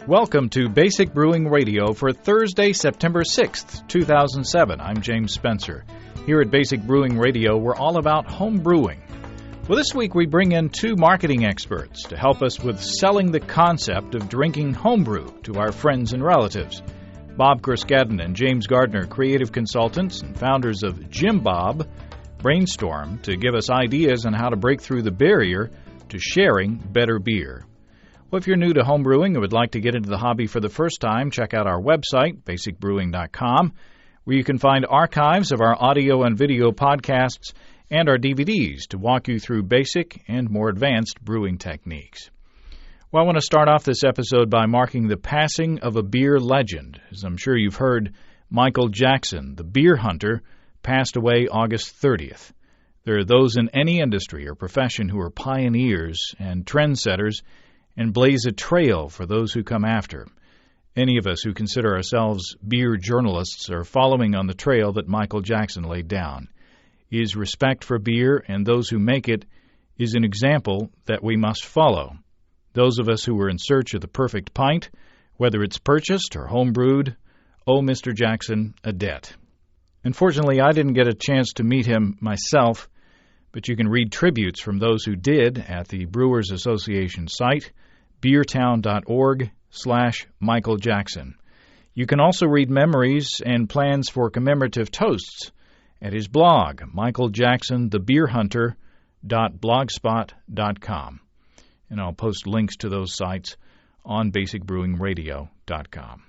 Welcome to Basic Brewing Radio for Thursday, September 6th, 2007. I'm James Spencer. Here at Basic Brewing Radio, we're all about home brewing. Well, this week we bring in two marketing experts to help us with selling the concept of drinking homebrew to our friends and relatives. Bob Corscadden and James Gardner, creative consultants and founders of Jimbob, brainstorm to give us ideas on how to break through the barrier to sharing better beer. Well, if you're new to homebrewing and would like to get into the hobby for the first time, check out our website, basicbrewing.com, where you can find archives of our audio and video podcasts and our DVDs to walk you through basic and more advanced brewing techniques. Well, I want to start off this episode by marking the passing of a beer legend. As I'm sure you've heard, Michael Jackson, the beer hunter, passed away August 30th. There are those in any industry or profession who are pioneers and trendsetters and blaze a trail for those who come after. Any of us who consider ourselves beer journalists are following on the trail that Michael Jackson laid down. His respect for beer and those who make it is an example that we must follow. Those of us who are in search of the perfect pint, whether it's purchased or homebrewed, owe Mr. Jackson a debt. Unfortunately, I didn't get a chance to meet him myself, but you can read tributes from those who did at the Brewers Association site, beertown.org/Michael Jackson. You can also read memories and plans for commemorative toasts at his blog, michaeljacksonthebeerhunter.blogspot.com. And I'll post links to those sites on basicbrewingradio.com.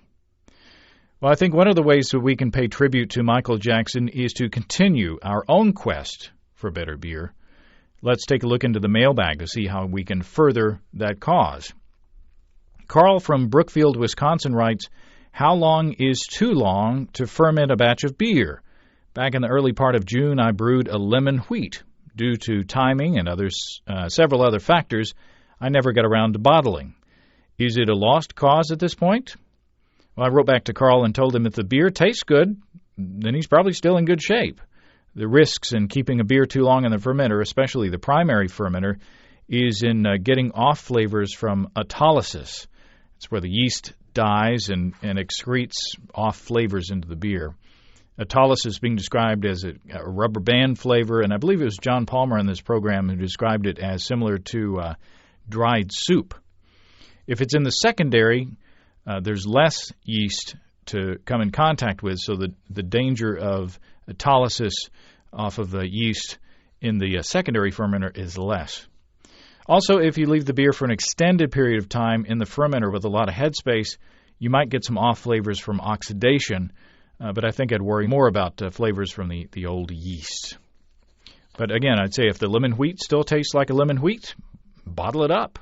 Well, I think one of the ways that we can pay tribute to Michael Jackson is to continue our own quest for better beer. Let's take a look into the mailbag to see how we can further that cause. Carl from Brookfield, Wisconsin writes, "How long is too long to ferment a batch of beer? Back in the early part of June, I brewed a lemon wheat. Due to timing and several other factors, I never got around to bottling. Is it a lost cause at this point?" Well, I wrote back to Carl and told him if the beer tastes good, then he's probably still in good shape. The risks in keeping a beer too long in the fermenter, especially the primary fermenter, is in getting off flavors from autolysis. It's where the yeast dies and excretes off flavors into the beer. Autolysis being described as a rubber band flavor, and I believe it was John Palmer in this program who described it as similar to dried soup. If it's in the secondary, there's less yeast to come in contact with, so the danger of autolysis off of the yeast in the secondary fermenter is less. Also, if you leave the beer for an extended period of time in the fermenter with a lot of headspace, you might get some off flavors from oxidation, but I think I'd worry more about flavors from the old yeast. But again, I'd say if the lemon wheat still tastes like a lemon wheat, bottle it up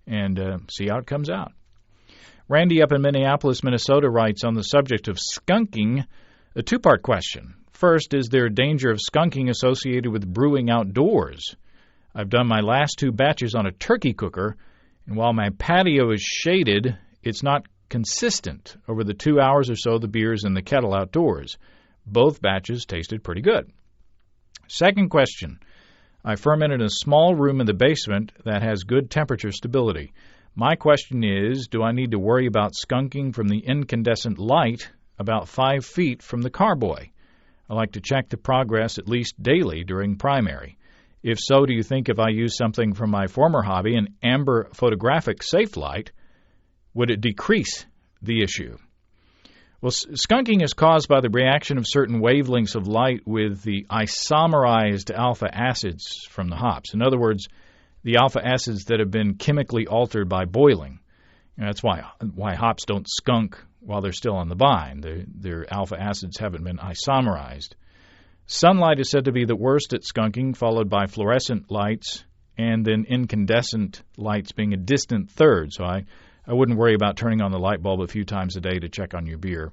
and see how it comes out. Randy up in Minneapolis, Minnesota writes on the subject of skunking, a two-part question. First, is there a danger of skunking associated with brewing outdoors? I've done my last two batches on a turkey cooker, and while my patio is shaded, it's not consistent over the 2 hours or so the beer is in the kettle outdoors. Both batches tasted pretty good. Second question, I ferment in a small room in the basement that has good temperature stability. My question is, do I need to worry about skunking from the incandescent light about 5 feet from the carboy? I like to check the progress at least daily during primary. If so, do you think if I use something from my former hobby, an amber photographic safe light, would it decrease the issue? Well, skunking is caused by the reaction of certain wavelengths of light with the isomerized alpha acids from the hops. In other words, the alpha acids that have been chemically altered by boiling. And that's why hops don't skunk while they're still on the vine. Their alpha acids haven't been isomerized. Sunlight is said to be the worst at skunking, followed by fluorescent lights, and then incandescent lights being a distant third. So I wouldn't worry about turning on the light bulb a few times a day to check on your beer.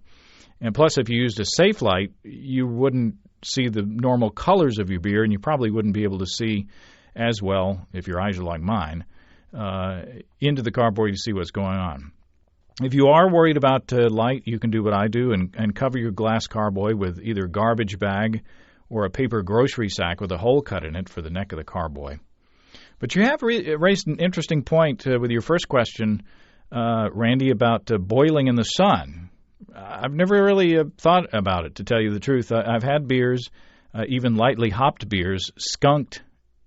And plus, if you used a safe light, you wouldn't see the normal colors of your beer, and you probably wouldn't be able to see as well, if your eyes are like mine, into the carboy to see what's going on. If you are worried about light, you can do what I do and cover your glass carboy with either a garbage bag or a paper grocery sack with a hole cut in it for the neck of the carboy. But you have raised an interesting point with your first question Randy, about boiling in the sun. I've never really thought about it, to tell you the truth. I've had beers, even lightly hopped beers, skunked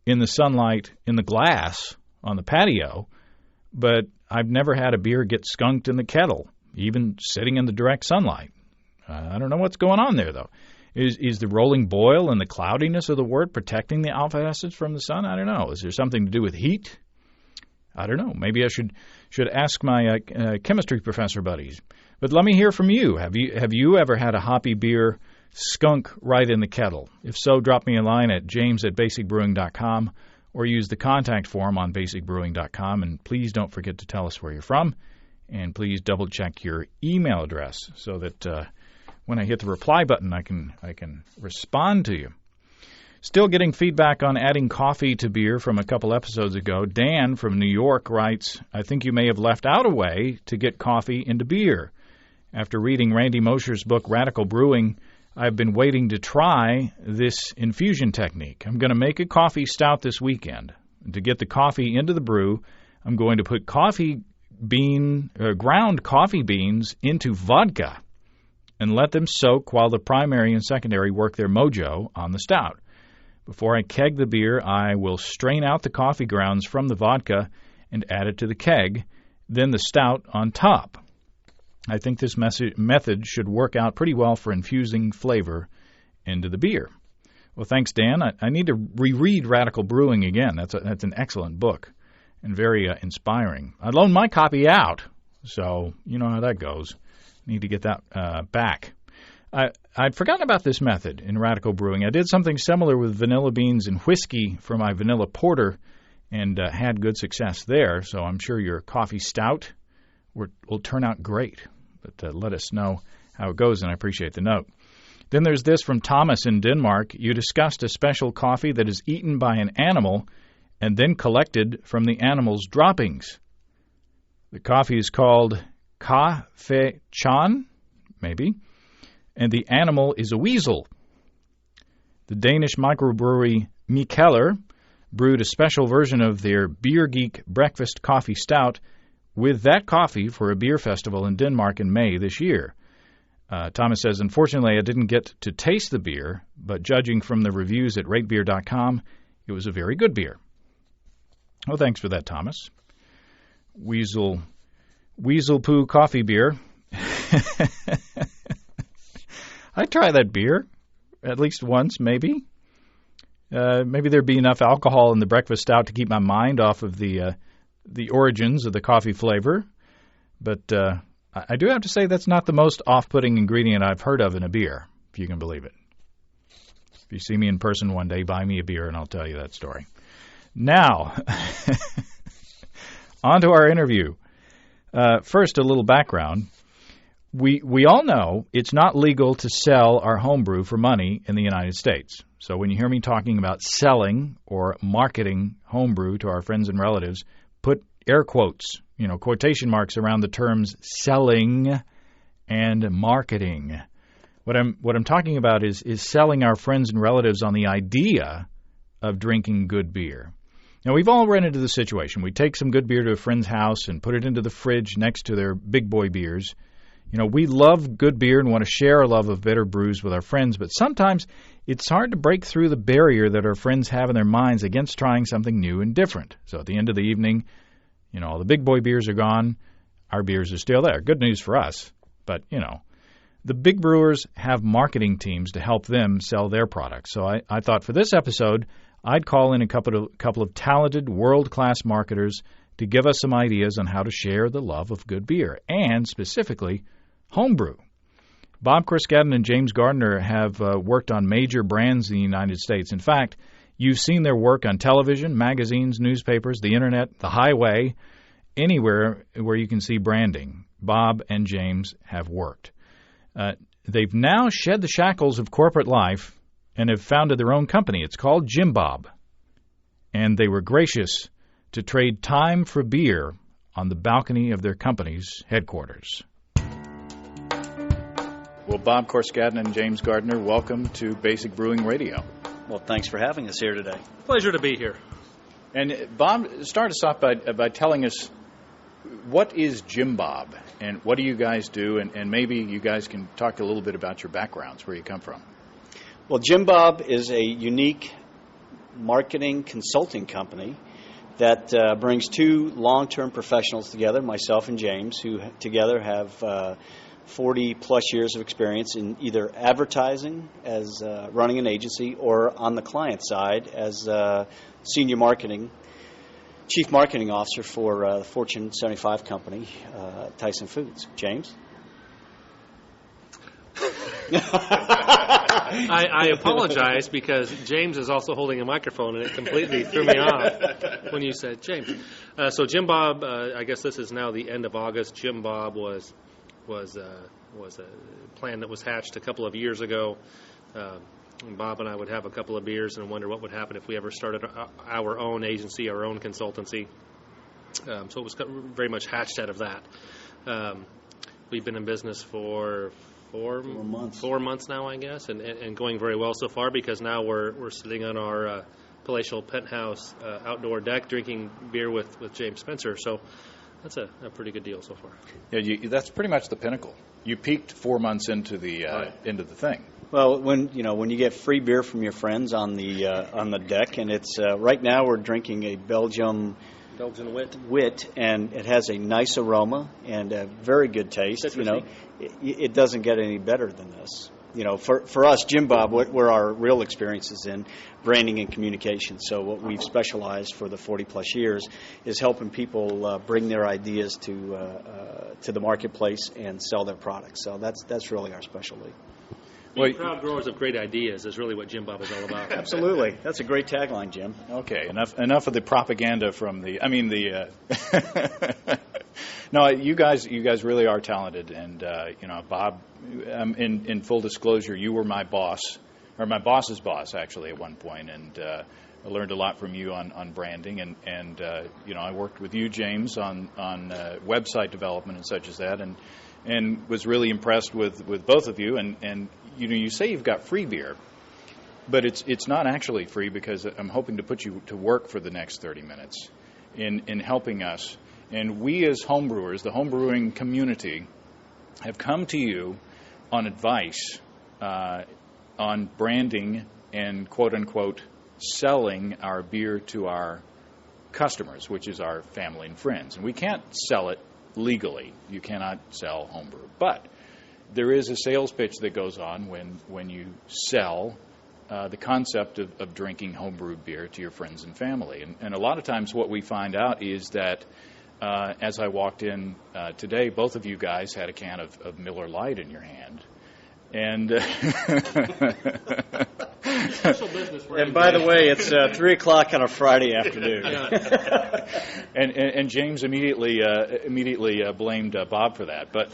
in the sunlight in the glass on the patio, but I've never had a beer get skunked in the kettle, even sitting in the direct sunlight. I don't know what's going on there, though. Is the rolling boil and the cloudiness of the wort protecting the alpha acids from the sun? I don't know. Is there something to do with heat? I don't know. Maybe I should ask my chemistry professor buddies. But let me hear from you. Have you ever had a hoppy beer skunk right in the kettle? If so, drop me a line at james@basicbrewing.com or use the contact form on basicbrewing.com. And please don't forget to tell us where you're from. And please double-check your email address so that when I hit the reply button, I can respond to you. Still getting feedback on adding coffee to beer from a couple episodes ago. Dan from New York writes, I think you may have left out a way to get coffee into beer. After reading Randy Mosher's book, Radical Brewing, I've been waiting to try this infusion technique. I'm going to make a coffee stout this weekend. To get the coffee into the brew, I'm going to put ground coffee beans into vodka and let them soak while the primary and secondary work their mojo on the stout. Before I keg the beer, I will strain out the coffee grounds from the vodka and add it to the keg, then the stout on top. I think this method should work out pretty well for infusing flavor into the beer. Well, thanks, Dan. I need to reread Radical Brewing again. That's an excellent book and very inspiring. I loaned my copy out, so you know how that goes. Need to get that back. I'd forgotten about this method in Radical Brewing. I did something similar with vanilla beans and whiskey for my vanilla porter and had good success there, so I'm sure your coffee stout will turn out great. But let us know how it goes, and I appreciate the note. Then there's this from Thomas in Denmark. You discussed a special coffee that is eaten by an animal and then collected from the animal's droppings. The coffee is called Kaffe Chan, maybe, and the animal is a weasel. The Danish microbrewery Mikkeller brewed a special version of their Beer Geek Breakfast Coffee Stout with that coffee for a beer festival in Denmark in May this year. Thomas says, unfortunately, I didn't get to taste the beer, but judging from the reviews at ratebeer.com, it was a very good beer. Well, thanks for that, Thomas. Weasel Poo coffee beer. I'd try that beer at least once, maybe. Maybe there'd be enough alcohol in the breakfast stout to keep my mind off of the origins of the coffee flavor. But I do have to say that's not the most off-putting ingredient I've heard of in a beer, if you can believe it. If you see me in person one day, buy me a beer and I'll tell you that story. Now, on to our interview. First, a little background. We all know it's not legal to sell our homebrew for money in the United States. So when you hear me talking about selling or marketing homebrew to our friends and relatives, put air quotes, quotation marks around the terms selling and marketing. What I'm talking about is selling our friends and relatives on the idea of drinking good beer. Now, we've all run into the situation. We take some good beer to a friend's house and put it into the fridge next to their big boy beers. We love good beer and want to share our love of better brews with our friends, but sometimes it's hard to break through the barrier that our friends have in their minds against trying something new and different. So at the end of the evening, all the big boy beers are gone. Our beers are still there. Good news for us. But, the big brewers have marketing teams to help them sell their products. So I thought for this episode, I'd call in a couple of talented, world-class marketers to give us some ideas on how to share the love of good beer, and specifically homebrew. Bob Corscadden and James Gardner have worked on major brands in the United States. In fact, you've seen their work on television, magazines, newspapers, the Internet, the highway, anywhere where you can see branding. Bob and James have worked. They've now shed the shackles of corporate life and have founded their own company. It's called Jimbob. And they were gracious to trade time for beer on the balcony of their company's headquarters. Well, Bob Corscadden and James Gardner, welcome to Basic Brewing Radio. Well, thanks for having us here today. Pleasure to be here. And Bob, start us off by telling us what is jimbob, and what do you guys do? And maybe you guys can talk a little bit about your backgrounds, where you come from. Well, jimbob is a unique marketing consulting company that brings two long-term professionals together, myself and James, who together have 40-plus years of experience in either advertising as running an agency or on the client side as senior chief marketing officer for the Fortune 75 company, Tyson Foods. James? I apologize because James is also holding a microphone, and it completely threw me off when you said James. So Jimbob, I guess this is now the end of August. Jimbob was a plan that was hatched a couple of years ago. Bob and I would have a couple of beers and wonder what would happen if we ever started our own agency, our own consultancy. So it was very much hatched out of that. We've been in business for 4 months now, I guess, and going very well so far, because now we're sitting on our palatial penthouse outdoor deck drinking beer with James Spencer. So that's a pretty good deal so far. Yeah, that's pretty much the pinnacle. You peaked 4 months into the thing. Well, when you get free beer from your friends on the deck, and it's right now we're drinking a Belgian wit, and it has a nice aroma and a very good taste. Citrusy. It doesn't get any better than this. For us, Jimbob, where our real experience is in branding and communication. So what we've specialized for the 40-plus years is helping people bring their ideas to the marketplace and sell their products. So that's really our specialty. Being proud growers of great ideas is really what Jimbob is all about. Absolutely. That's a great tagline, Jim. Okay, enough of the propaganda from No, you guys really are talented, and Bob, in full disclosure, you were my boss, or my boss's boss actually at one point, and I learned a lot from you on branding, and I worked with you, James, on website development and such as that, and was really impressed with both of you, and you say you've got free beer, but it's not actually free, because I'm hoping to put you to work for the next 30 minutes in helping us. And we as homebrewers, the homebrewing community, have come to you on advice on branding and quote-unquote selling our beer to our customers, which is our family and friends. And we can't sell it legally. You cannot sell homebrew. But there is a sales pitch that goes on when you sell the concept of drinking homebrewed beer to your friends and family. And a lot of times what we find out is that as I walked in today, both of you guys had a can of Miller Lite in your hand. And and by the way, it's 3 o'clock on a Friday afternoon. and James immediately blamed Bob for that. But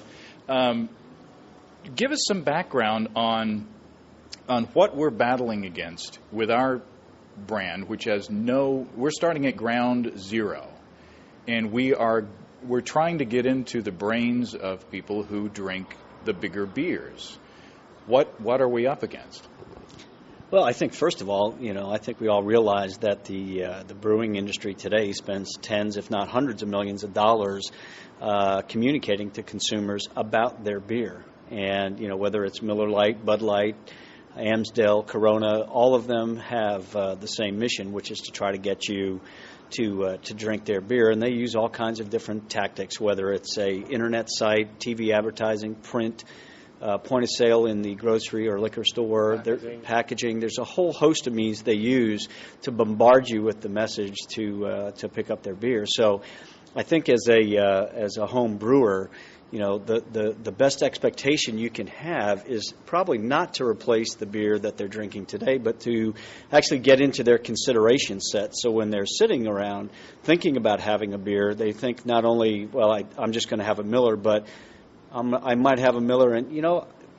give us some background on what we're battling against with our brand, which has we're starting at ground zero, and we're trying to get into the brains of people who drink the bigger beers. What are we up against? Well, I think first of all, I think we all realize that the brewing industry today spends tens, if not hundreds of millions of dollars communicating to consumers about their beer. And, whether it's Miller Lite, Bud Light, Amstel, Corona, all of them have the same mission, which is to try to get you to drink their beer. And they use all kinds of different tactics, whether it's a internet site, TV advertising, print, point of sale in the grocery or liquor store, packaging. There's a whole host of means they use to bombard you with the message to pick up their beer. So I think as a home brewer, the best expectation you can have is probably not to replace the beer that they're drinking today, but to actually get into their consideration set. So when they're sitting around thinking about having a beer, they think not only, well, I'm just going to have a Miller, but I might have a Miller, and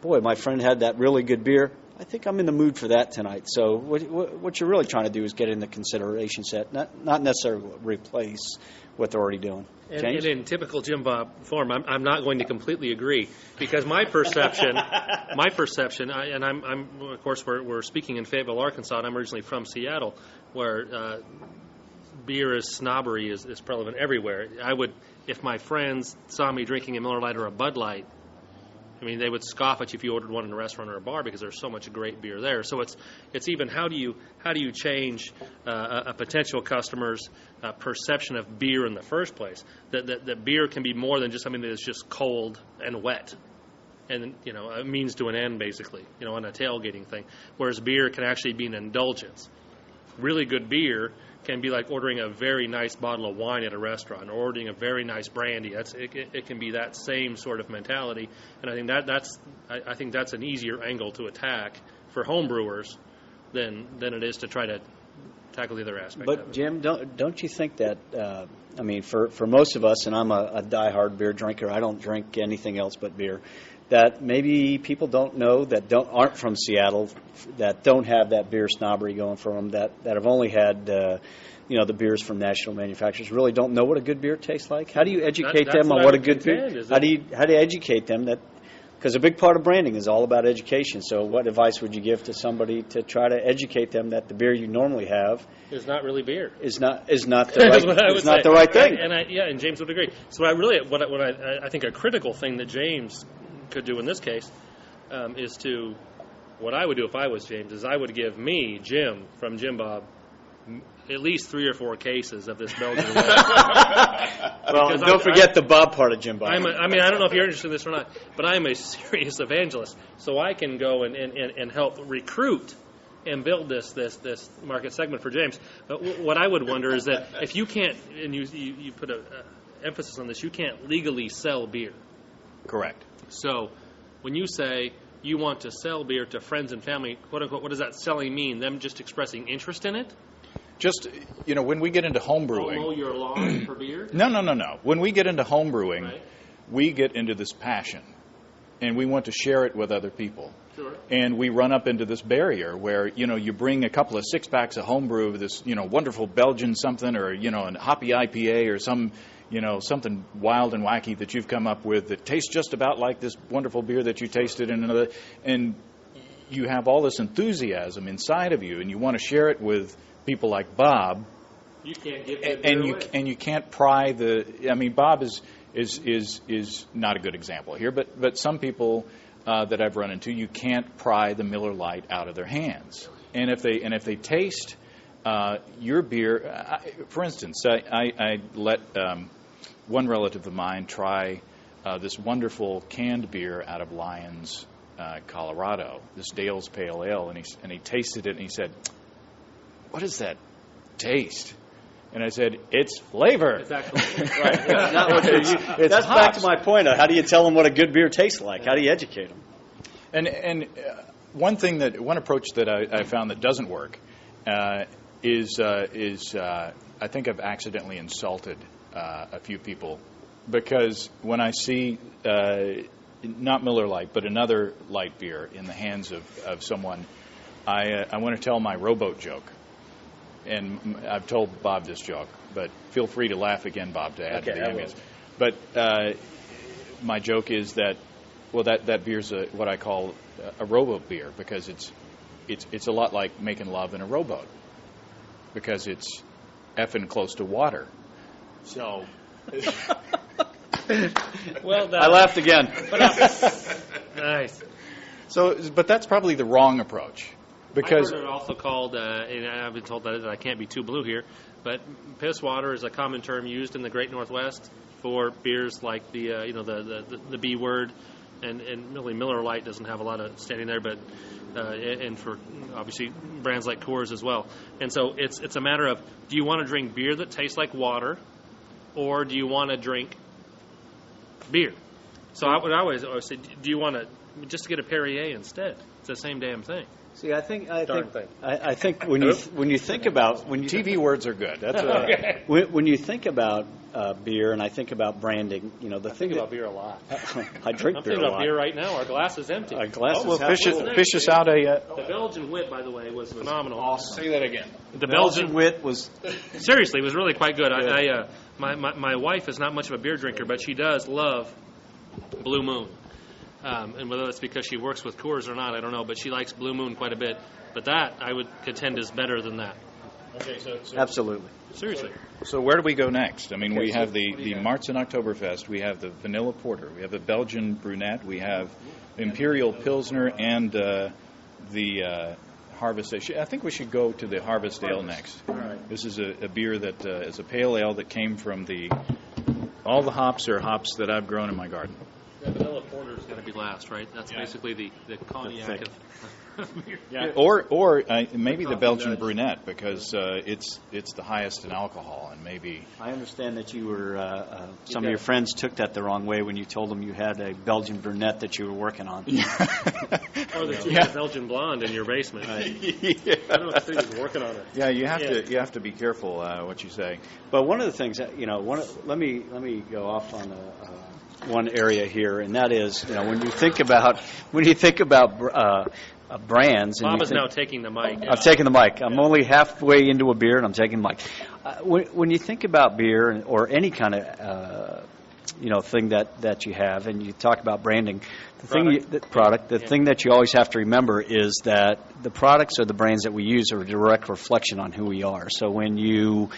boy, my friend had that really good beer. I think I'm in the mood for that tonight. So what you're really trying to do is get in the consideration set, not necessarily replace what they're already doing. And in typical Jimbob form, I'm not going to completely agree, because my perception, and I'm of course we're speaking in Fayetteville, Arkansas, and I'm originally from Seattle, where beer is snobbery is prevalent everywhere. I would, if my friends saw me drinking a Miller Lite or a Bud Light, I mean, they would scoff at you if you ordered one in a restaurant or a bar because there's so much great beer there. So it's even how do you change a potential customer's perception of beer in the first place? That beer can be more than just something that is just cold and wet, and a means to an end basically, on a tailgating thing. Whereas beer can actually be an indulgence. Really good beer can be like ordering a very nice bottle of wine at a restaurant or ordering a very nice brandy. It can be that same sort of mentality, and I think that's an easier angle to attack for home brewers than it is to try to tackle the other aspect. But Jim, don't you think that for most of us, and I'm a diehard beer drinker. I don't drink anything else but beer. That maybe people don't know that aren't from Seattle, that don't have that beer snobbery going for them, that have only had the beers from national manufacturers, really don't know what a good beer tastes like. How do you educate them on what a good beer? How do you educate them that? Because a big part of branding is all about education. So, what advice would you give to somebody to try to educate them that the beer you normally have is not really beer? Is not the right thing. And James would agree. So, I think a critical thing that James could do in this case is to, what I would do if I was James is I would give me, Jim, from Jimbob, at least 3 or 4 cases of this Belgian wit. Well, don't forget the Bob part of Jimbob. I don't know if you're interested in this or not, but I'm a serious evangelist, so I can go and help recruit and build this market segment for James. But what I would wonder is that if you can't, and you put an emphasis on this, you can't legally sell beer. Correct. So when you say you want to sell beer to friends and family, quote unquote, what does that selling mean? Them just expressing interest in it? Just, when we get into home brewing. Mow your lawn for beer? No. When we get into home brewing, right, we get into this passion, and we want to share it with other people. Sure. And we run up into this barrier where, you bring a couple of 6-packs of homebrew, this, wonderful Belgian something, or, a hoppy IPA or some, something wild and wacky that you've come up with that tastes just about like this wonderful beer that you tasted in another. And you have all this enthusiasm inside of you, and you want to share it with people like Bob. You can't give that beer away. And you can't pry Bob is not a good example here, but some people that I've run into, you can't pry the Miller Lite out of their hands. And if they taste your beer, for instance, I let one relative of mine try this wonderful canned beer out of Lyons, Colorado, this Dale's Pale Ale, and he tasted it and he said, "What is that taste?" And I said, "It's flavor." It's actually right. That's back to my point of how do you tell them what a good beer tastes like? How do you educate them? And one approach that I found that doesn't work is I think I've accidentally insulted a few people, because when I see not Miller Lite but another light beer in the hands of someone, I want to tell my rowboat joke. And I've told Bob this joke, but feel free to laugh again, Bob, to add to the ambience. But my joke is that beer's what I call a rowboat beer, because it's a lot like making love in a rowboat, because it's effing close to water. So, well done. I laughed again. Nice. So, but that's probably the wrong approach. Because I've heard it also called, and I've been told that I can't be too blue here, but piss water is a common term used in the Great Northwest for beers like the B word, and really Miller Lite doesn't have a lot of standing there, but and for obviously brands like Coors as well. And so it's a matter of, do you want to drink beer that tastes like water, or do you want to drink beer? So I would always say, do you want to just get a Perrier instead? It's the same damn thing. See, I think when you think about TV words are good. That's okay. When you think about beer, and I think about branding, I think about beer a lot. I drink I'm beer thinking a about lot. beer right now. Our glass is empty. Our glass is half full. Fish us out a. The Belgian wit, by the way, was phenomenal. Awesome. Say that again. The Belgian wit was seriously, it was really quite good. My wife is not much of a beer drinker, but she does love Blue Moon. And whether that's because she works with Coors or not, I don't know, but she likes Blue Moon quite a bit. But that, I would contend, is better than that. Okay, so Absolutely. seriously. So where do we go next? I mean, Okay, we have so the what do you got? Martzen Oktoberfest, we have the Vanilla Porter, we have the Belgian Brunette, we have Imperial Pilsner, and the Harvest Ale. I think we should go to the Harvest Ale next. All right. This is a beer that is a pale ale that came from all the hops are hops that I've grown in my garden. The vanilla porter's got to be last, right? That's basically the cognac thick. of beer. Yeah. Or maybe the Belgian Brunette, because it's the highest in alcohol, and maybe. I understand that you were some of your friends took that the wrong way when you told them you had a Belgian brunette that you were working on. Or that you had a Belgian blonde in your basement. I don't know if he was working on it. Yeah, you have to be careful what you say. But one of the things that let me go off on one area here, and that is when you think about brands. Bob is now taking the mic. I'm taking the mic. I'm only halfway into a beer, and I'm taking the mic. When you think about beer or any kind of thing that you have, and you talk about branding, the thing that you always have to remember is that the products or the brands that we use are a direct reflection on who we are. So when you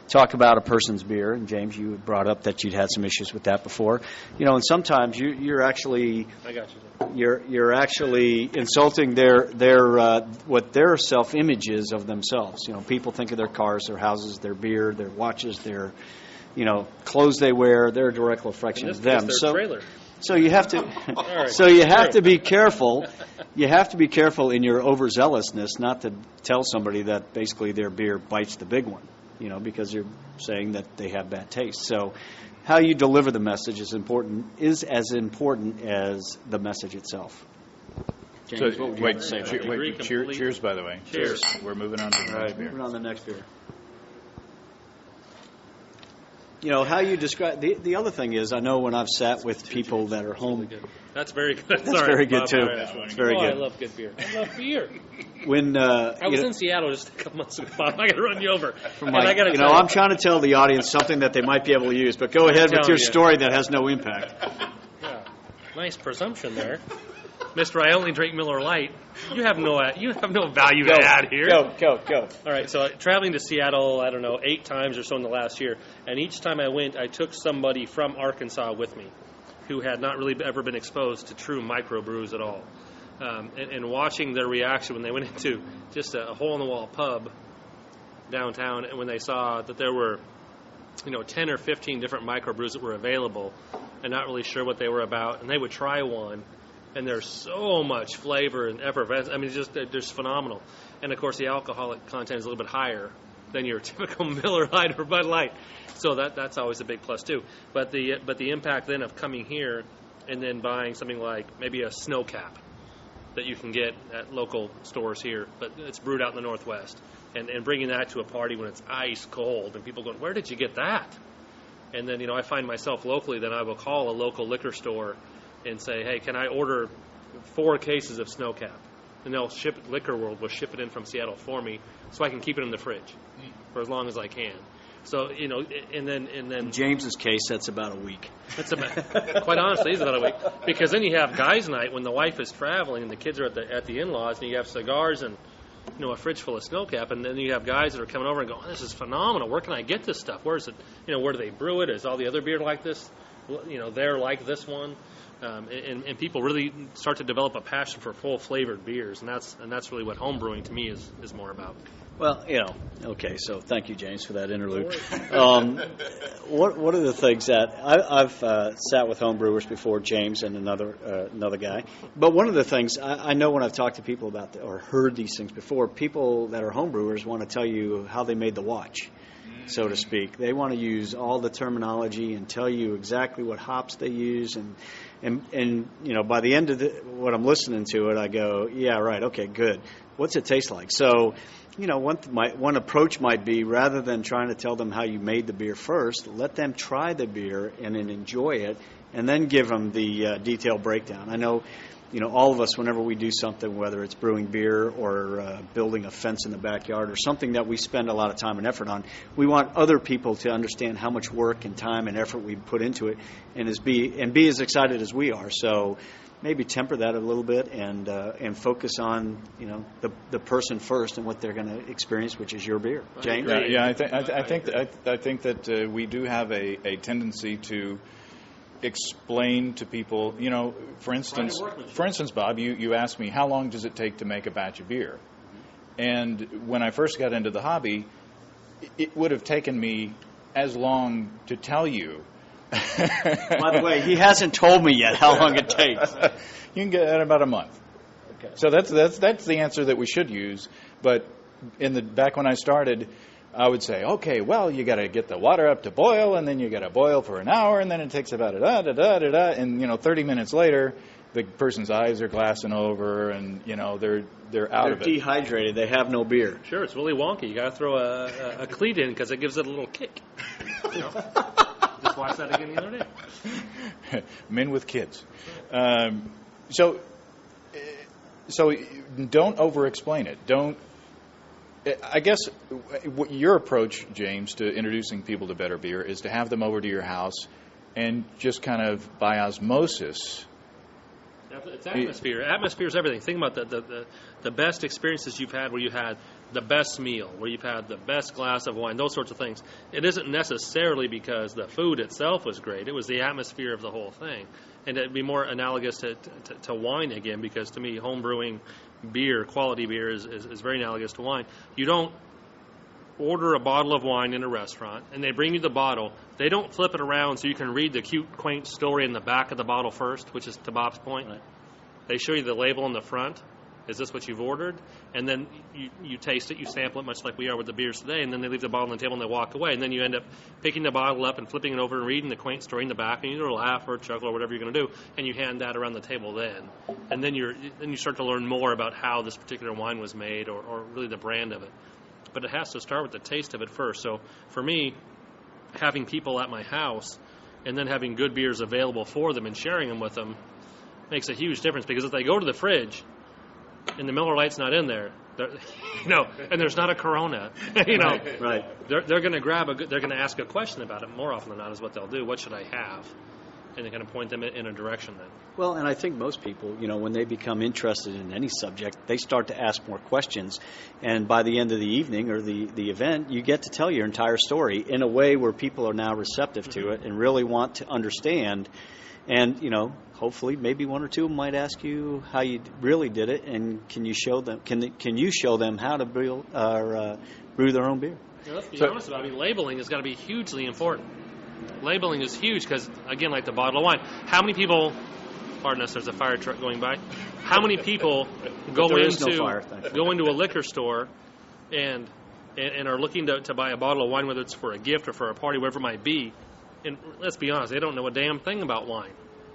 talk about a person's beer, and James, you brought up that you'd had some issues with that before, and sometimes you're actually I got you. you're actually insulting their what their self-image is of themselves. People think of their cars, their houses, their beer, their watches, their clothes they wear. They're a direct reflection of them. Their trailer. So you have to right. so you have to be careful. You have to be careful in your overzealousness not to tell somebody that basically their beer bites the big one, because you're saying that they have bad taste. So how you deliver the message is as important as the message itself. James, what would you like to say about that? Cheers, by the way. Cheers. We're moving on to the next beer. Moving on to the next beer. How you describe the other thing is, I know when I've sat with people that are home. That's very good. That's Sorry, very good Bob. too. It's very good. I love good beer. I love beer. When I was in Seattle just a couple months ago. Bob, I got to run you over. I'm trying to tell the audience something that they might be able to use. But go ahead with your story that has no impact. Yeah. Nice presumption there, Mister. I only drink Miller Lite. You have no value to add here. Go. All right, so traveling to Seattle, 8 times or so in the last year, and each time I went, I took somebody from Arkansas with me who had not really ever been exposed to true microbrews at all. And watching their reaction when they went into just a hole-in-the-wall pub downtown, and when they saw that there were 10 or 15 different microbrews that were available and not really sure what they were about, and they would try one, and there's so much flavor and effervescence. I mean, they're just phenomenal. And, of course, the alcoholic content is a little bit higher than your typical Miller Lite or Bud Light. So that's always a big plus, too. But the impact then of coming here and then buying something like maybe a snow cap that you can get at local stores here, but it's brewed out in the Northwest, and bringing that to a party when it's ice cold, and people going, where did you get that? And then, I find myself locally, then I will call a local liquor store and say, hey, can I order 4 cases of Snow Cap? And they'll ship it, Liquor World will ship it in from Seattle for me so I can keep it in the fridge for as long as I can. So, and then In James's case, that's about a week. It's quite honestly, it's about a week. Because then you have guys' night when the wife is traveling and the kids are at the in-laws, and you have cigars and a fridge full of Snow Cap, and then you have guys that are coming over and going, oh, this is phenomenal. Where can I get this stuff? Where is it? Where do they brew it? Is all the other beer like this? They're like this one. And people really start to develop a passion for full flavored beers, and that's really what home brewing to me is more about. Well, okay. So thank you, James, for that interlude. What are the things that I've sat with home brewers before, James and another guy. But one of the things I know when I've talked to people about or heard these things before, people that are home brewers want to tell you how they made the watch, so to speak. They want to use all the terminology and tell you exactly what hops they use, and by the end of what I'm listening to it, I go, yeah, right, okay, good. What's it taste like? So, one approach might be, rather than trying to tell them how you made the beer first, let them try the beer and then enjoy it, and then give them the detailed breakdown. I know, all of us, whenever we do something, whether it's brewing beer or building a fence in the backyard or something that we spend a lot of time and effort on, we want other people to understand how much work and time and effort we put into it, and be as excited as we are. So, maybe temper that a little bit and focus on the person first and what they're going to experience, which is your beer. James? Yeah, I think that we do have a tendency to explain to people. For instance, Bob, you asked me how long does it take to make a batch of beer, and when I first got into the hobby, it would have taken me as long to tell you. By the way, he hasn't told me yet how long it takes. You can get it in about a month. Okay. So that's the answer that we should use. But back when I started, I would say, okay, well, you got to get the water up to boil, and then you got to boil for an hour, and then it takes about and 30 minutes later, the person's eyes are glassing over, and they're out of it. They're dehydrated. They have no beer. Sure, it's really wonky. You got to throw a cleat in because it gives it a little kick. Just watched that again the other day. Men with kids. So don't over-explain it. Don't. I guess your approach, James, to introducing people to better beer is to have them over to your house and just kind of by osmosis. It's atmosphere. Atmosphere is everything. Think about the best experiences you've had where you had the best meal, where you've had the best glass of wine, those sorts of things. It isn't necessarily because the food itself was great. It was the atmosphere of the whole thing. And it'd be more analogous to wine again, because to me, home brewing beer, quality beer, is very analogous to wine. You don't order a bottle of wine in a restaurant, and they bring you the bottle. They don't flip it around so you can read the cute, quaint story in the back of the bottle first, which is to Bob's point. Right. They show you the label in the front. Is this what you've ordered? And then you taste it, you sample it, much like we are with the beers today, and then they leave the bottle on the table and they walk away. And then you end up picking the bottle up and flipping it over and reading the quaint story in the back, and you either laugh or chuckle or whatever you're going to do, and you hand that around the table then. And then you start to learn more about how this particular wine was made, or really the brand of it. But it has to start with the taste of it first. So for me, having people at my house and then having good beers available for them and sharing them with them makes a huge difference, because if they go to the fridge and the Miller Lite's not in there, and there's not a Corona, right. They're going to they're going to ask a question about it more often than not. Is what they'll do. What should I have? And they're going to point them in a direction then. Well, and I think most people, when they become interested in any subject, they start to ask more questions. And by the end of the evening or the event, you get to tell your entire story in a way where people are now receptive to it and really want to understand. And, hopefully maybe one or two might ask you how you really did it, and can you show them how to brew their own beer? Let's be honest about it. Labeling has got to be hugely important. Labeling is huge because, again, like the bottle of wine, how many people, pardon us, there's a fire truck going by, how many people go into a liquor store and are looking to buy a bottle of wine, whether it's for a gift or for a party, whatever it might be, and let's be honest, they don't know a damn thing about wine.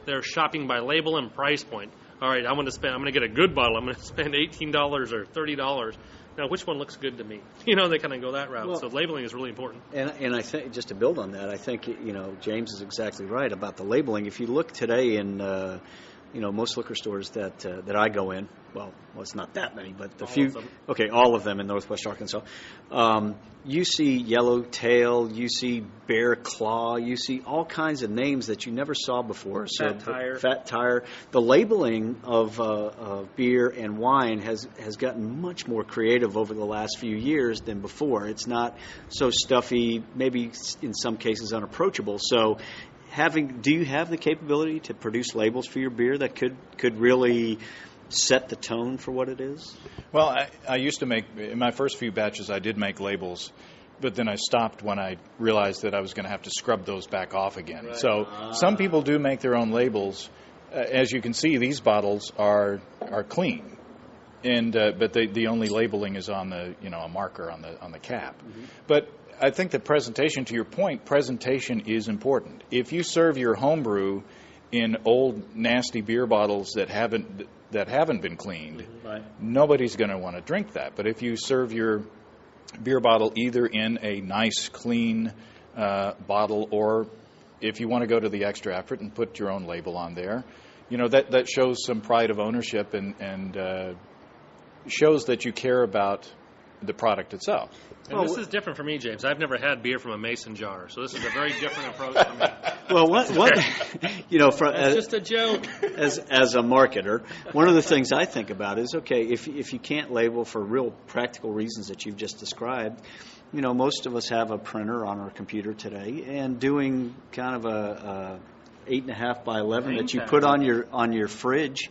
They're shopping by label and price point. All right, I'm going to get a good bottle. I'm going to spend $18 or $30. Now, which one looks good to me? They kind of go that route. So labeling is really important. And I think, just to build on that, I think, James is exactly right about the labeling. If you look today in, most liquor stores that I go in, well, it's not that many, but all of them in Northwest Arkansas, you see Yellowtail, you see Bear Claw, you see all kinds of names that you never saw before. Fat Tire. The labeling of beer and wine has gotten much more creative over the last few years than before. It's not so stuffy, maybe in some cases unapproachable. So do you have the capability to produce labels for your beer that could really set the tone for what it is? Well, I used to make, in my first few batches, I did make labels, but then I stopped when I realized that I was going to have to scrub those back off again. Right. So some people do make their own labels. As you can see, these bottles are clean, and but the only labeling is on the a marker on the cap. Mm-hmm. But I think that presentation, to your point, presentation is important. If you serve your homebrew in old nasty beer bottles that haven't been cleaned, right, nobody's going to want to drink that. But if you serve your beer bottle either in a nice, clean bottle, or if you want to go to the extra effort and put your own label on there, that shows some pride of ownership and shows that you care about the product itself. And this is different for me, James. I've never had beer from a mason jar, so this is a very different approach for me. Well, what That's just a joke. As a marketer, one of the things I think about is, okay, if you can't label for real practical reasons that you've just described, most of us have a printer on our computer today, and doing kind of a 8.5 by 11 that you put on your fridge.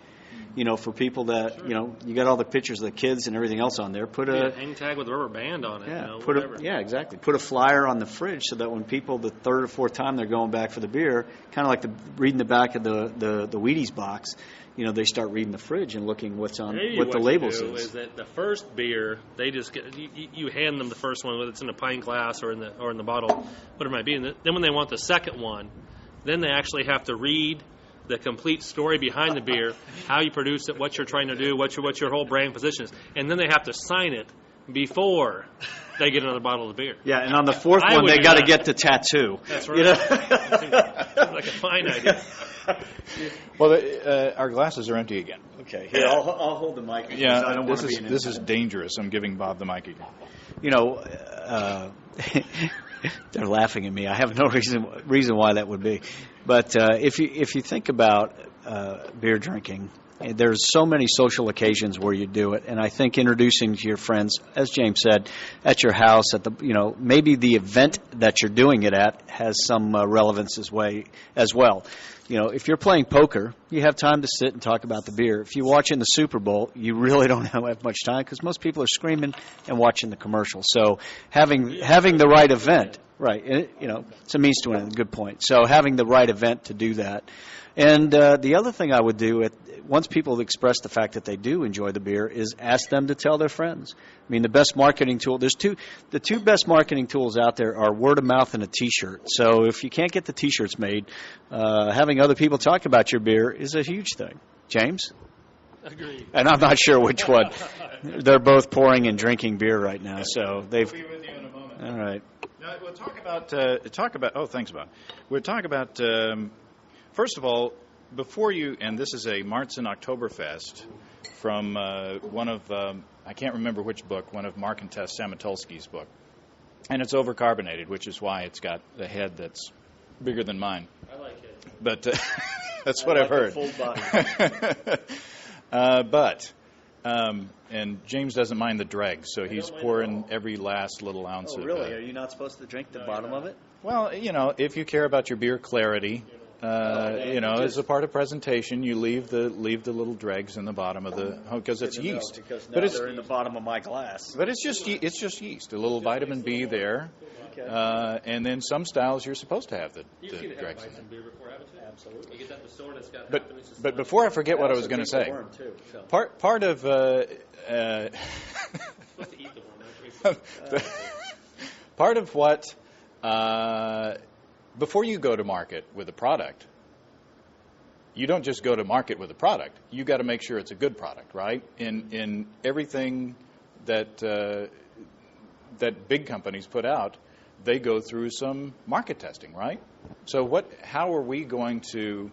For people that, you got all the pictures of the kids and everything else on there. Put a hang tag with a rubber band on it. Exactly. Put a flyer on the fridge so that when people, the third or fourth time they're going back for the beer, kind of like reading the back of the Wheaties box, they start reading the fridge and looking what's on what the label says. Is that the first beer they just get? You hand them the first one, whether it's in a pint glass or in the bottle, whatever it might be. And then when they want the second one, then they actually have to read the complete story behind the beer, how you produce it, what you're trying to do, what your whole brand position is, and then they have to sign it before they get another bottle of beer. Yeah, and on the fourth one, they got to get the tattoo. That's right. Seems like a fine idea. Well, our glasses are empty again. Okay, here I'll hold the mic. Yeah, I don't want to be this is dangerous. I'm giving Bob the mic again. They're laughing at me. I have no reason why that would be. But if you think about beer drinking, there's so many social occasions where you do it, and I think introducing to your friends, as James said, at your house, at the maybe the event that you're doing it at has some relevance as well. If you're playing poker, you have time to sit and talk about the beer. If you're watching the Super Bowl, you really don't have much time because most people are screaming and watching the commercial. So having the right event, right? It's a means to an end. Good point. So having the right event to do that. And the other thing I would do once people have expressed the fact that they do enjoy the beer is ask them to tell their friends. I mean, the best marketing tool, the two best marketing tools out there are word of mouth and a T-shirt. So if you can't get the T-shirts made, having other people talk about your beer is a huge thing. James? Agreed. And I'm not sure which one. They're both pouring and drinking beer right now, so they've. I'll be with you in a moment. All right. Now, we'll talk about. Oh, thanks, Bob. We'll talk about. First of all, before you, and this is a Martzen Oktoberfest from one of, I can't remember which book, one of Mark and Tess Samatulski's book. And it's overcarbonated, which is why it's got a head that's bigger than mine. I like it. But that's what I've heard. Full body. And James doesn't mind the dregs, so he's pouring every last little ounce of it. Oh, really? Are you not supposed to drink the bottom of it? Well, if you care about your beer clarity, as a part of presentation, you leave the little dregs in the bottom of the because it's yeast. Because now they're in the bottom of my glass. But it's just yeast, a little vitamin B there, and then some styles you're supposed to have the dregs in there. Absolutely. You get that in the store and it's got But before I forget what I was going to say, part of supposed to eat the worm. part of what. Before you go to market with a product, you don't just go to market with a product. You got to make sure it's a good product, right? In everything that big companies put out, they go through some market testing, right? So how are we going to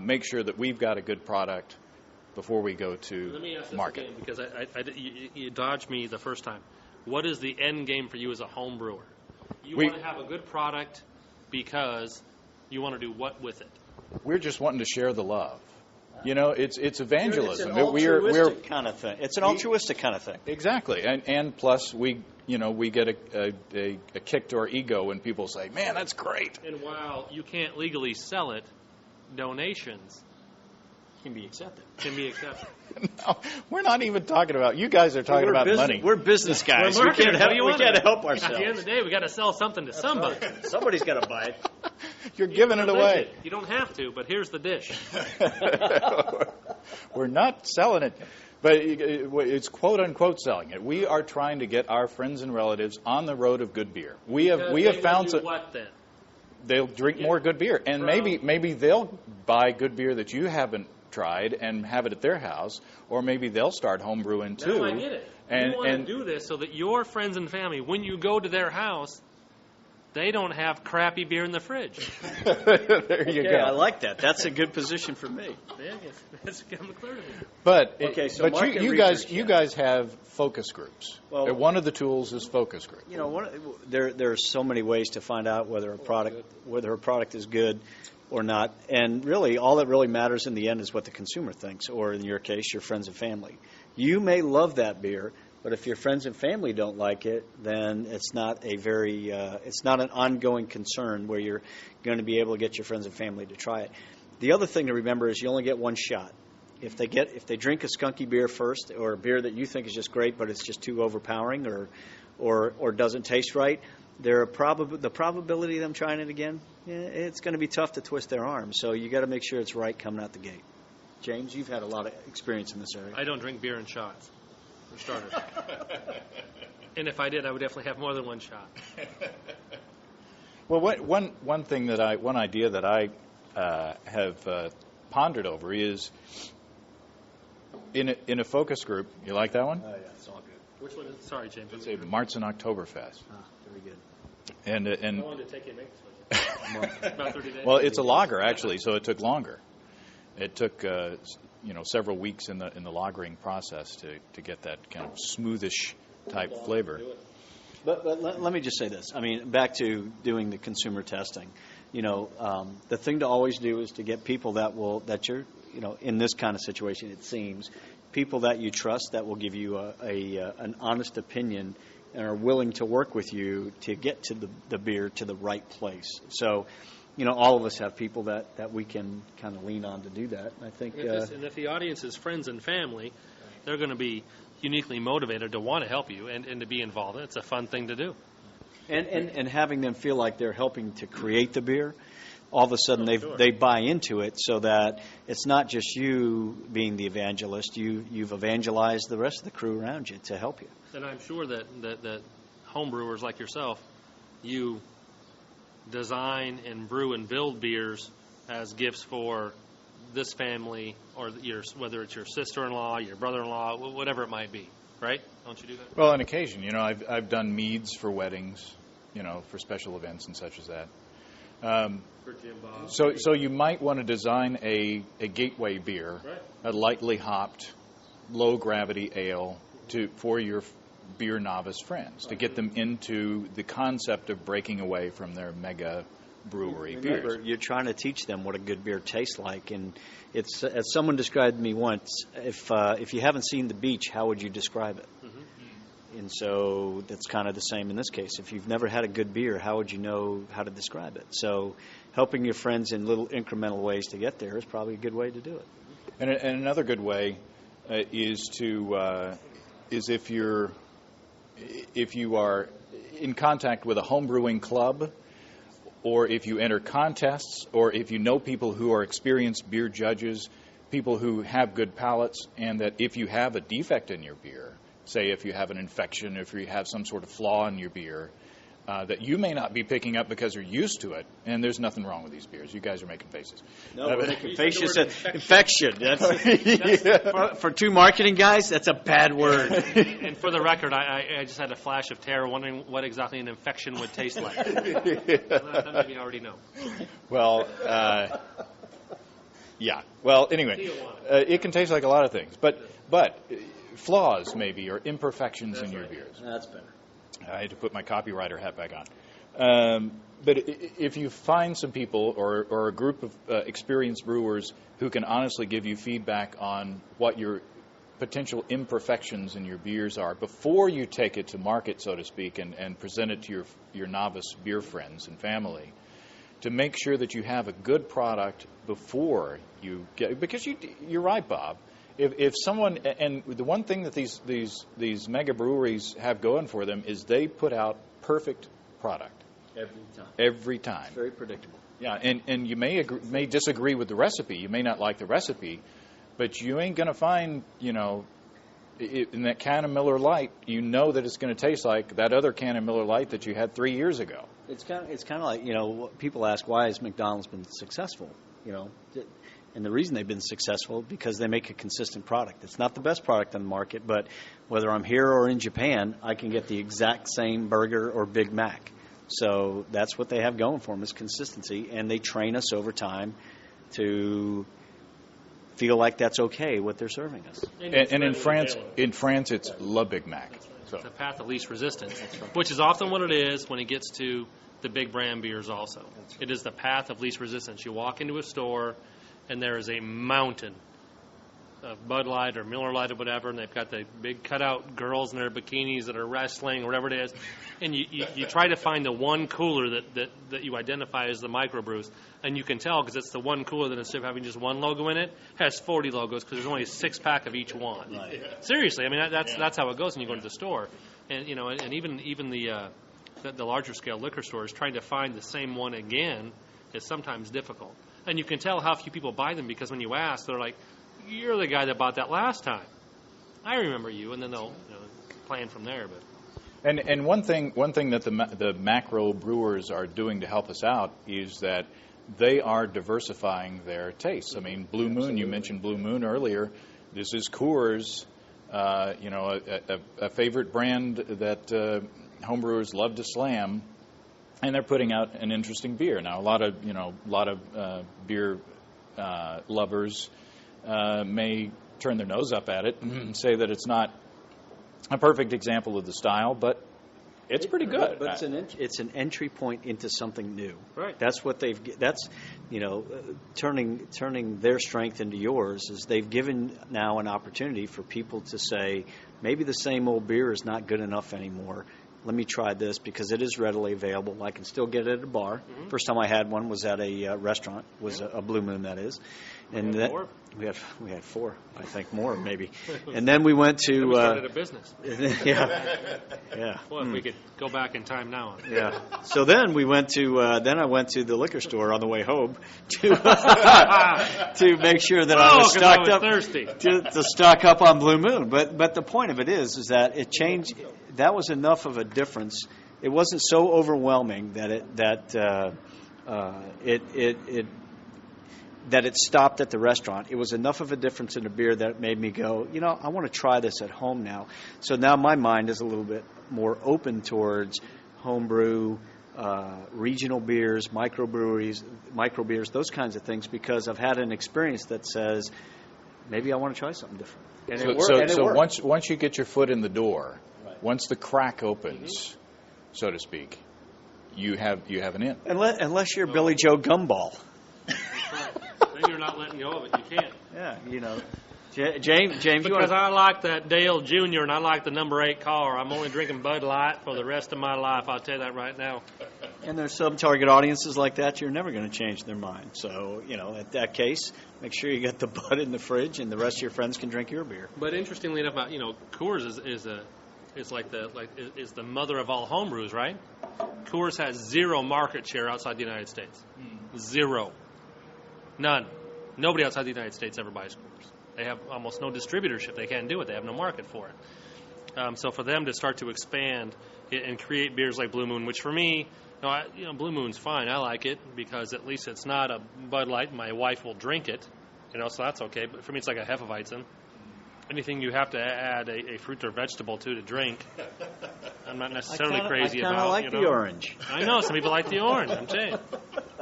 make sure that we've got a good product before we go to market? Let me ask this again, because you dodged me the first time. What is the end game for you as a home brewer? You want to have a good product because you want to do what with it? We're just wanting to share the love. It's evangelism. It's an altruistic kind of thing. It's an altruistic kind of thing. Exactly, and plus we get a kick to our ego when people say, "Man, that's great." And while you can't legally sell it, donations Can be accepted. No, we're not even talking about. You guys are talking about money. We're business guys. We can't help ourselves. At the end of the day, we got to sell something to somebody. Right. Somebody's got to buy it. You're giving it away. You don't have to, but here's the dish. We're not selling it, but it's quote unquote selling it. We are trying to get our friends and relatives on the road of good beer. We have found some. What then? They'll drink more good beer, and maybe they'll buy good beer that you haven't tried and have it at their house, or maybe they'll start homebrewing too. No, I get it. You want to do this so that your friends and family, when you go to their house, they don't have crappy beer in the fridge. There you go. I like that. That's a good position for me. Yeah, it's become clear to me. But market you guys have focus groups. Well, one of the tools is focus group. There are so many ways to find out whether a product is good or not, and really all that really matters in the end is what the consumer thinks, or in your case, your friends and family. You may love that beer, but if your friends and family don't like it, then it's not it's not an ongoing concern where you're going to be able to get your friends and family to try it. The other thing to remember is you only get one shot. If they drink a skunky beer first, or a beer that you think is just great, but it's just too overpowering, or doesn't taste right, the probability of them trying it again, it's going to be tough to twist their arm. So you got to make sure it's right coming out the gate. James, you've had a lot of experience in this area. I don't drink beer in shots, for starters. And if I did, I would definitely have more than one shot. Well, one idea that I have pondered over is in a focus group. You like that one? Oh, yeah, it's all good. Which one is? Sorry, James. It's a Martzen Oktoberfest. Very good. And how long did it take you to make this? About 30 days. Well, it's a lager actually, so it took longer. It took several weeks in the lagering process to get that kind of smoothish type flavor. But let me just say this. I mean, back to doing the consumer testing. The thing to always do is to get people that you're in this kind of situation. It seems people that you trust that will give you an honest opinion and are willing to work with you to get to the beer to the right place. So, all of us have people that we can kind of lean on to do that. And I think, and if the audience is friends and family, they're going to be uniquely motivated to want to help you and to be involved. It's a fun thing to do. And having them feel like they're helping to create the beer, all of a sudden they buy into it, so that it's not just you being the evangelist. You've evangelized the rest of the crew around you to help you. And I'm sure that homebrewers like yourself, you design and brew and build beers as gifts for this family, or whether it's your sister-in-law, your brother-in-law, whatever it might be, right? Don't you do that? Well, on occasion, I've done meads for weddings, for special events and such as that. For jimbob. So you might want to design a gateway beer, right, a lightly hopped, low gravity ale for your beer novice friends, to get them into the concept of breaking away from their mega brewery beers. You're trying to teach them what a good beer tastes like, and it's, as someone described to me once, if you haven't seen the beach, how would you describe it? Mm-hmm. And so that's kind of the same in this case. If you've never had a good beer, how would you know how to describe it? So helping your friends in little incremental ways to get there is probably a good way to do it. And another good way is if you are in contact with a homebrewing club, or if you enter contests, or if you know people who are experienced beer judges, people who have good palates, and that if you have a defect in your beer, say if you have an infection, if you have some sort of flaw in your beer, that you may not be picking up because you're used to it, and there's nothing wrong with these beers. You guys are making faces. No, we're making faces. Infection. For two marketing guys, that's a bad word. And for the record, I just had a flash of terror, wondering what exactly an infection would taste like. That maybe you already know. Well, yeah. Well, anyway, it can taste like a lot of things, but flaws maybe, or imperfections in your beers. That's better. I had to put my copywriter hat back on. But if you find some people or a group of experienced brewers who can honestly give you feedback on what your potential imperfections in your beers are before you take it to market, so to speak, and present it to your novice beer friends and family, to make sure that you have a good product before you get, because you're right, Bob. If someone, and the one thing that these mega breweries have going for them is they put out perfect product every time. It's very predictable. Yeah, and you may disagree with the recipe. You may not like the recipe, but you ain't going to find, in that can of Miller Lite, that it's going to taste like that other can of Miller Lite that you had 3 years ago. It's kind of like, people ask, why has McDonald's been successful? And the reason they've been successful, because they make a consistent product. It's not the best product on the market, but whether I'm here or in Japan, I can get the exact same burger or Big Mac. So that's what they have going for them is consistency, and they train us over time to feel like that's okay what they're serving us. And in France, it's Le Big Mac. So. It's the path of least resistance, which is often what it is when it gets to the big brand beers also. It is the path of least resistance. You walk into a store, and there is a mountain of Bud Light or Miller Lite or whatever, and they've got the big cutout girls in their bikinis that are wrestling or whatever it is, and you try to find the one cooler that you identify as the microbrews, and you can tell because it's the one cooler that instead of having just one logo in it, has 40 logos because there's only a 6-pack of each one. Right. Seriously, I mean that's how it goes when you go into the store, and and even the larger scale liquor stores trying to find the same one again is sometimes difficult, and you can tell how few people buy them because when you ask, they're like, "You're the guy that bought that last time. I remember you," and then they'll plan from there. But and one thing that the macro brewers are doing to help us out is that they are diversifying their tastes. I mean, Blue Moon. You mentioned Blue Moon earlier. This is Coors, a favorite brand that homebrewers love to slam, and they're putting out an interesting beer. Now, a lot of beer lovers may turn their nose up at it and say that it's not a perfect example of the style, but it's pretty good. But it's an entry point into something new. Right. That's what turning their strength into yours is they've given now an opportunity for people to say, maybe the same old beer is not good enough anymore. Let me try this because it is readily available. I can still get it at a bar. Mm-hmm. First time I had one was at a restaurant. Was a Blue Moon, that is. And we had 4, I think, more maybe. And then we went to. We started a business. Yeah. Well, if we could go back in time now. Yeah. So then we went to. Then I went to the liquor store on the way home to make sure that I was stocked up. Thirsty. To stock up on Blue Moon. But the point of it is that it changed. That was enough of a difference. It wasn't so overwhelming that it stopped at the restaurant. It was enough of a difference in the beer that it made me go, I want to try this at home now. So now my mind is a little bit more open towards homebrew, regional beers, microbeers, those kinds of things, because I've had an experience that says maybe I want to try something different. And so once you get your foot in the door, right. Once the crack opens, so to speak, you have an in. Unless you're Billy Joe Gumball. Then you're not letting go of it. You can't. Yeah, James. Because I like that Dale Jr. and I like the number 8 car. I'm only drinking Bud Light for the rest of my life. I'll tell you that right now. And there's some target audiences like that. You're never going to change their mind. So at that case, make sure you get the Bud in the fridge, and the rest of your friends can drink your beer. But interestingly enough, Coors is the mother of all homebrews, right? Coors has 0 market share outside the United States. 0. None. Nobody outside the United States ever buys Coors. They have almost no distributorship. They can't do it. They have no market for it. So for them to start to expand and create beers like Blue Moon, which for me, Blue Moon's fine. I like it because at least it's not a Bud Light. My wife will drink it, so that's okay. But for me, it's like a Hefeweizen. Anything you have to add a fruit or vegetable to drink, I'm not necessarily crazy about. I like the orange. I know some people like the orange. I'm saying,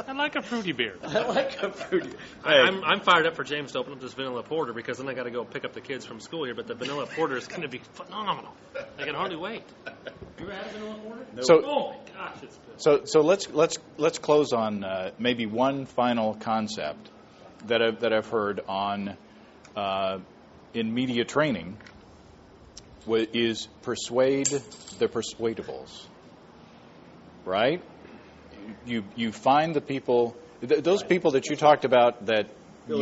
I like a fruity beer. I like a fruity. Hey. I'm fired up for James to open up this vanilla porter because then I got to go pick up the kids from school here. But the vanilla porter is going to be phenomenal. I can hardly wait. You ever had a vanilla porter? No. So, oh my gosh, it's good. So let's close on maybe one final concept that I've heard on. In media training, is persuade the persuadables, right? You find the people, those people that you talked about that the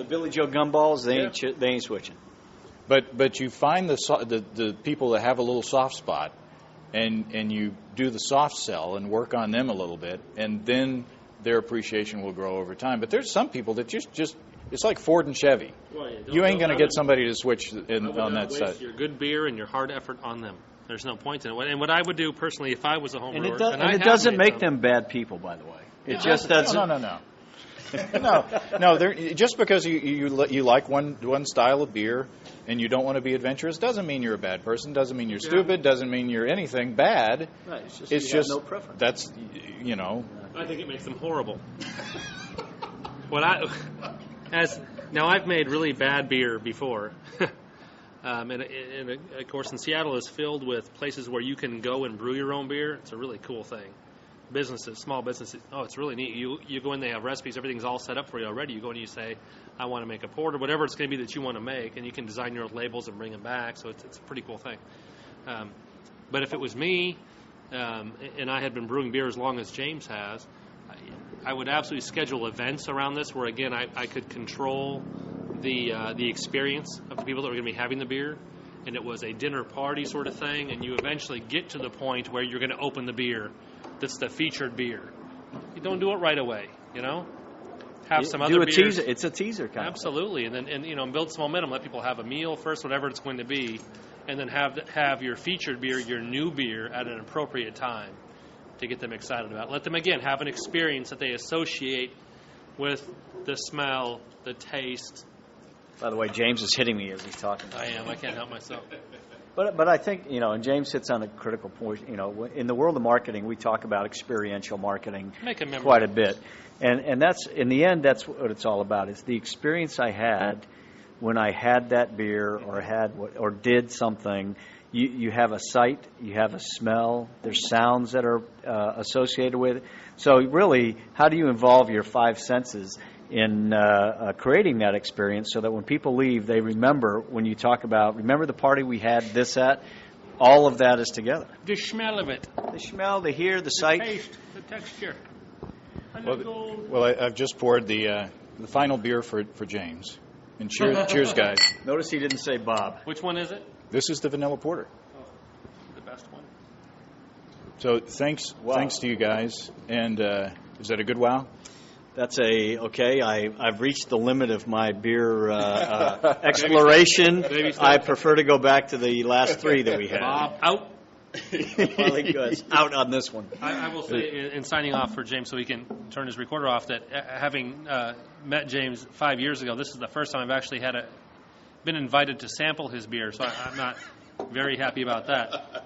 Billy Joe Gumballs, they ain't switching. But you find the people that have a little soft spot, and you do the soft sell and work on them a little bit, and then their appreciation will grow over time. But there's some people that just it's like Ford and Chevy. Well, you ain't going to get somebody to switch on that side. Your good beer and your hard effort on them. There's no point in it. And what I would do personally, if I was a home brewer, it doesn't make them bad people, by the way. It just doesn't. No. No. Just because you like one style of beer and you don't want to be adventurous doesn't mean you're a bad person. Doesn't mean you're stupid. Doesn't mean you're anything bad. Right. It's just no preference. That's I think it makes them horrible. Now I've made really bad beer before. And of course, in Seattle is filled with places where you can go and brew your own beer. It's a really cool thing. Businesses, small businesses. Oh, it's really neat. You go in, they have recipes. Everything's all set up for you already. You go in and you say, I want to make a porter, whatever it's going to be that you want to make, and you can design your own labels and bring them back. So it's a pretty cool thing. But if it was me, and I had been brewing beer as long as James has, I would absolutely schedule events around this where, again, I could control the experience of the people that were going to be having the beer. And it was a dinner party sort of thing, and you eventually get to the point where you're going to open the beer that's the featured beer. You don't do it right away, Have some other beers. Teaser. It's a teaser kind Absolutely. And then build some momentum. Let people have a meal first, whatever it's going to be, and then have your featured beer, your new beer, at an appropriate time to get them excited about it. Let them, again, have an experience that they associate with the smell, the taste. By the way, James is hitting me as he's talking. I am. I can't help myself. But I think, and James hits on a critical point. In the world of marketing, we talk about experiential marketing quite a bit. And that's, in the end, that's what it's all about. It's the experience I had when I had that beer or did something. You have a sight, you have a smell, there's sounds that are associated with it. So really, how do you involve your five senses in creating that experience so that when people leave, they remember remember the party we had this at? All of that is together. The smell of it. The smell, the hear, the sight. The taste, the texture. Well, I've just poured the final beer for James. And cheers, guys. Notice he didn't say Bob. Which one is it? This is the vanilla porter. Oh, the best one. So thanks to you guys. And is that a good wow? That's okay. I've reached the limit of my beer exploration. I prefer to go back to the last three that we had. Bob, out. Finally goes out on this one. I will say, in signing off for James so he can turn his recorder off, that having met James 5 years ago, this is the first time I've actually been invited to sample his beer, so I'm not very happy about that.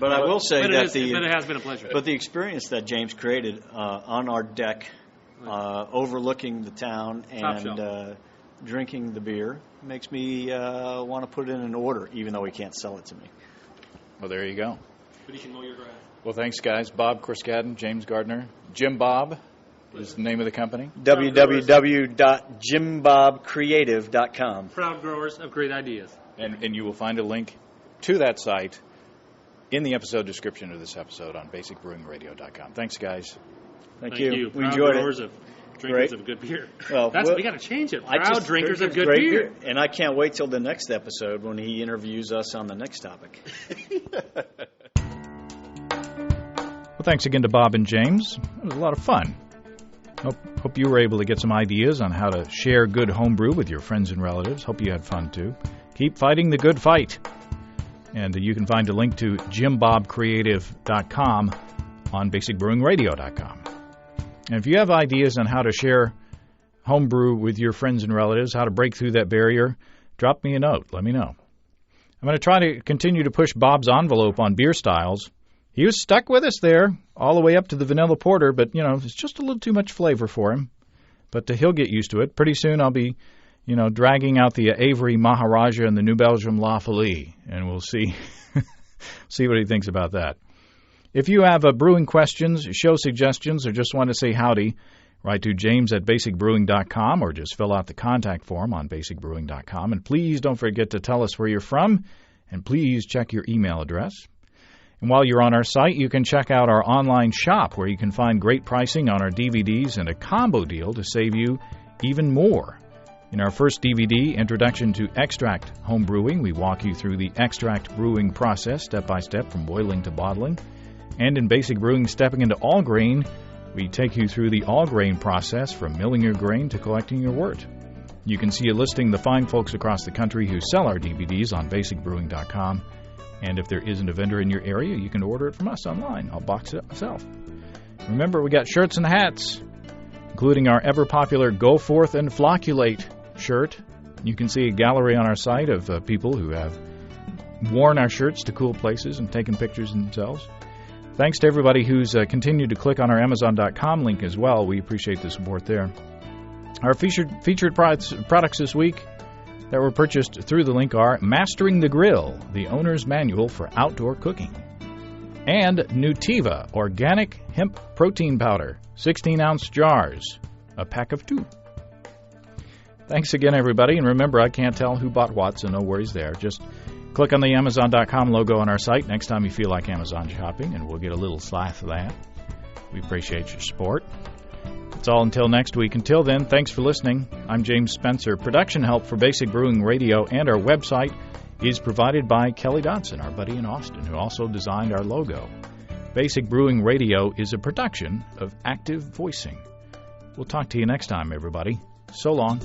But I will say but it has been a pleasure. But the experience that James created on our deck, overlooking the town and drinking the beer, makes me want to put it in an order, even though he can't sell it to me. Well, there you go. But he can mow your grass. Well, thanks, guys. Bob Corscadden, James Gardner. Jimbob is the name of the company. www.jimbobcreative.com. Proud growers of great ideas. And you will find a link to that site in the episode description of this episode on basicbrewingradio.com. Thanks, guys. Thank you. We enjoyed it. Drinkers of good beer. Well, we got to change it. Proud drinkers of good beer. And I can't wait till the next episode when he interviews us on the next topic. Well, thanks again to Bob and James. It was a lot of fun. Hope you were able to get some ideas on how to share good homebrew with your friends and relatives. Hope you had fun, too. Keep fighting the good fight. And you can find a link to jimbobcreative.com on basicbrewingradio.com. And if you have ideas on how to share homebrew with your friends and relatives, how to break through that barrier, drop me a note. Let me know. I'm going to try to continue to push Bob's envelope on beer styles. He was stuck with us there all the way up to the vanilla porter, but, it's just a little too much flavor for him. But he'll get used to it. Pretty soon I'll be, dragging out the Avery Maharaja and the New Belgium La Folie, and we'll see what he thinks about that. If you have brewing questions, show suggestions, or just want to say howdy, write to james@basicbrewing.com or just fill out the contact form on basicbrewing.com. And please don't forget to tell us where you're from, and please check your email address. And while you're on our site, you can check out our online shop where you can find great pricing on our DVDs and a combo deal to save you even more. In our first DVD, Introduction to Extract Home Brewing, we walk you through the extract brewing process step by step from boiling to bottling. And in Basic Brewing, Stepping into All Grain, we take you through the all grain process from milling your grain to collecting your wort. You can see a listing of the fine folks across the country who sell our DVDs on basicbrewing.com. And if there isn't a vendor in your area, you can order it from us online. I'll box it up myself. Remember, we got shirts and hats. including our ever-popular Go Forth and Flocculate shirt. You can see a gallery on our site of people who have worn our shirts to cool places and taken pictures themselves. Thanks to everybody who's continued to click on our Amazon.com link as well. We appreciate the support there. Our featured products this week that were purchased through the link are Mastering the Grill, the owner's manual for outdoor cooking, and Nutiva Organic Hemp Protein Powder, 16-ounce jars, a pack of 2. Thanks again, everybody, and remember, I can't tell who bought what, so no worries there. Just click on the Amazon.com logo on our site next time you feel like Amazon shopping, and we'll get a little slice of that. We appreciate your support. That's all until next week. Until then, thanks for listening. I'm James Spencer. Production help for Basic Brewing Radio and our website is provided by Kelly Dodson, our buddy in Austin, who also designed our logo. Basic Brewing Radio is a production of Active Voicing. We'll talk to you next time, everybody. So long.